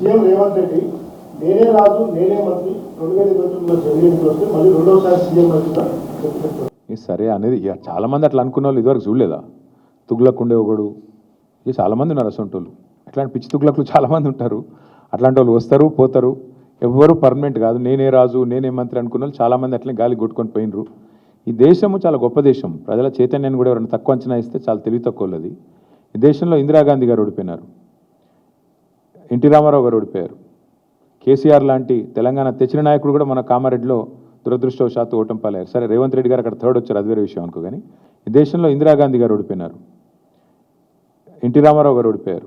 CM Revanth Reddy నేనే రాజు నేనే మంత్రి 2029 జనవరి వస్తే మళ్ళీ రెండోసారి సీఎం అవుతుందా? సరే అనేది చాలా మంది అట్లా అనుకున్న వాళ్ళు ఇదివరకు చూడలేదా? తుగ్లక్ ఉండే ఒకడు ఇక చాలామంది ఉన్నారు అసంటోళ్ళు. అట్లాంటి పిచ్చి తుగ్లక్లు చాలామంది ఉంటారు. అట్లాంటి వాళ్ళు వస్తారు పోతారు, ఎవ్వరు పర్మనెంట్ కాదు. నేనే రాజు నేనే మంత్రి అనుకున్న వాళ్ళు చాలామంది అట్లనే గాలి కొట్టుకొని పోయినరు. ఈ దేశము చాలా గొప్ప దేశం. ప్రజల చైతన్యాన్ని కూడా ఎవరైనా తక్కువ అంచనా ఇస్తే చాలా తెలివి తక్కువది. ఈ దేశంలో ఇందిరాగాంధీ గారు ఓడిపోయినారు, ఎన్టీ రామారావు గారు ఓడిపోయారు, కేసీఆర్ లాంటి తెలంగాణ తెచ్చిన నాయకుడు కూడా మన కామారెడ్డిలో దురదృష్టవశాత్తు ఓటమి పాలయ్యారు. సరే రేవంత్ రెడ్డి గారు అక్కడ థర్డ్ వచ్చారు, అది వేరే విషయం అనుకో. కానీ ఈ దేశంలో ఇందిరాగాంధీ గారు ఓడిపోయినారు, ఎన్టీ రామారావు గారు ఓడిపోయారు,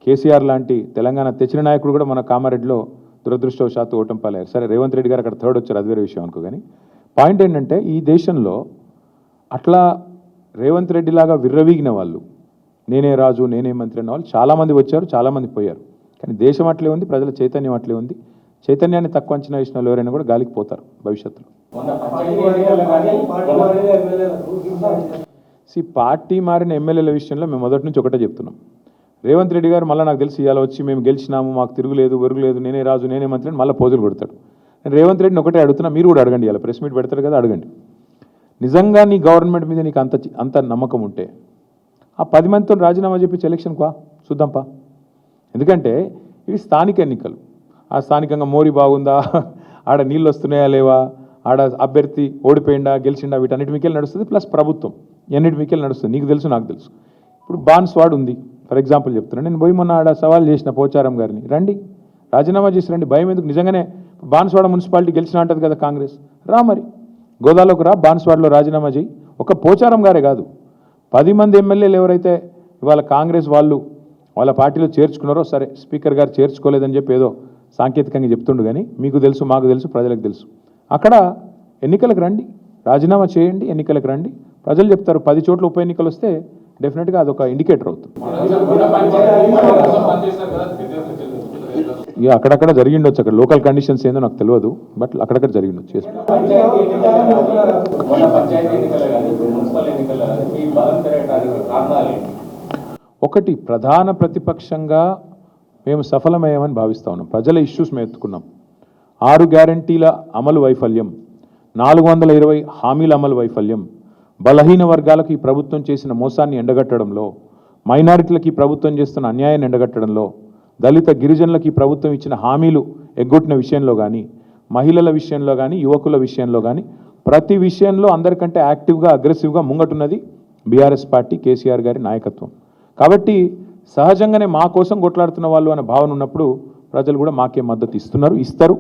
కేసీఆర్ లాంటి తెలంగాణ తెచ్చిన నాయకుడు కూడా మన కామారెడ్డిలో దురదృష్టవశాత్తు ఓటమి పాలయ్యారు. సరే రేవంత్ రెడ్డి గారు అక్కడ థర్డ్ వచ్చారు, అది వేరే విషయం అనుకో. కానీ పాయింట్ ఏంటంటే ఈ దేశంలో అట్లా రేవంత్ రెడ్డి లాగా విర్రవీగిన వాళ్ళు, నేనే రాజు నేనే మంత్రి అన్న వాళ్ళు చాలామంది వచ్చారు, చాలామంది పోయారు. కానీ దేశం అట్లే ఉంది, ప్రజల చైతన్యం అట్లే ఉంది. చైతన్యాన్ని తక్కువ అంచనా వేసిన వాళ్ళు ఎవరైనా కూడా గాలికి పోతారు భవిష్యత్తులో. పార్టీ మారిన ఎమ్మెల్యేల విషయంలో మేము మొదటి నుంచి ఒకటే చెప్తున్నాం. రేవంత్ రెడ్డి గారు మళ్ళీ నాకు తెలిసి ఇవాళ వచ్చి మేము గెలిచినాము, మాకు తిరుగులేదు వెరుగులేదు, నేనే రాజు నేనే మంత్రి అని మళ్ళీ పోజులు కొడతాడు. నేను రేవంత్ రెడ్డిని ఒకటే అడుగుతున్నా, మీరు కూడా అడగండి. ఇలా ప్రెస్ మీట్ పెడతారు కదా, అడగండి. నిజంగా నీ గవర్నమెంట్ మీద నీకు అంత నమ్మకం ఉంటే ఆ 10 మందితో రాజీనామా చెప్పించి ఎలక్షన్కి చూద్దాంపా. ఎందుకంటే ఇవి స్థానిక ఎన్నికలు. ఆ స్థానికంగా మోరీ బాగుందా, ఆడ నీళ్ళు వస్తున్నాయా లేవా, ఆడ అభ్యర్థి ఓడిపోయిందా గెలిచిండా, వీటన్నిటి మీకెళ్ళి నడుస్తుంది. ప్లస్ ప్రభుత్వం ఎన్నిటి మీకెళ్ళి నడుస్తుంది, నీకు తెలుసు నాకు తెలుసు. ఇప్పుడు బాన్స్వాడ్ ఉంది ఫర్ ఎగ్జాంపుల్ చెప్తున్నాను. నేను పోయి మొన్న ఆడ సవాల్ చేసిన పోచారం గారిని, రండి రాజీనామా చేసి రండి, భయం ఎందుకు? నిజంగానే బాన్స్వాడ మున్సిపాలిటీ గెలిచిన అంటది కదా కాంగ్రెస్, రా మరి గోదాలోకి రా, బాన్స్వాడలో రాజీనామా చేయి. ఒక పోచారం గారే కాదు, 10 మంది ఎమ్మెల్యేలు ఎవరైతే ఇవాళ కాంగ్రెస్ వాళ్ళు వాళ్ళ పార్టీలో చేర్చుకున్నారో, సరే స్పీకర్ గారు చేర్చుకోలేదని చెప్పి ఏదో సాంకేతికంగా చెప్తుండు. కానీ మీకు తెలుసు మాకు తెలుసు ప్రజలకు తెలుసు. అక్కడ ఎన్నికలకు రండి, రాజీనామా చేయండి, ఎన్నికలకు రండి, ప్రజలు చెప్తారు. 10 చోట్ల ఉప ఎన్నికలు వస్తే డెఫినెట్గా అదొక ఇండికేటర్ అవుతుంది. ఇక అక్కడక్కడ జరిగిండొచ్చు, అక్కడ లోకల్ కండిషన్స్ ఏందో నాకు తెలియదు, బట్ అక్కడక్కడ జరిగిండొచ్చు. ఒకటి ప్రధాన ప్రతిపక్షంగా మేము సఫలమయ్యామని భావిస్తా ఉన్నాం. ప్రజల ఇష్యూస్ మేము ఎత్తుకున్నాం. 6 గ్యారంటీల అమలు వైఫల్యం, 420 హామీల అమలు వైఫల్యం, బలహీన వర్గాలకు ఈ ప్రభుత్వం చేసిన మోసాన్ని ఎండగట్టడంలో, మైనారిటీలకు ఈ ప్రభుత్వం చేస్తున్న అన్యాయాన్ని ఎండగట్టడంలో, దళిత గిరిజనులకు ఈ ప్రభుత్వం ఇచ్చిన హామీలు ఎగ్గొట్టిన విషయంలో కానీ, మహిళల విషయంలో కానీ, యువకుల విషయంలో కానీ, ప్రతి విషయంలో అందరికంటే యాక్టివ్గా అగ్రెసివ్గా ముంగటున్నది బీఆర్ఎస్ పార్టీ, కేసీఆర్ గారి నాయకత్వం. కాబట్టి సహజంగానే మా కోసం కొట్లాడుతున్న వాళ్ళు అనే భావన ఉన్నప్పుడు ప్రజలు కూడా మాకే మద్దతు ఇస్తున్నారు, ఇస్తారు.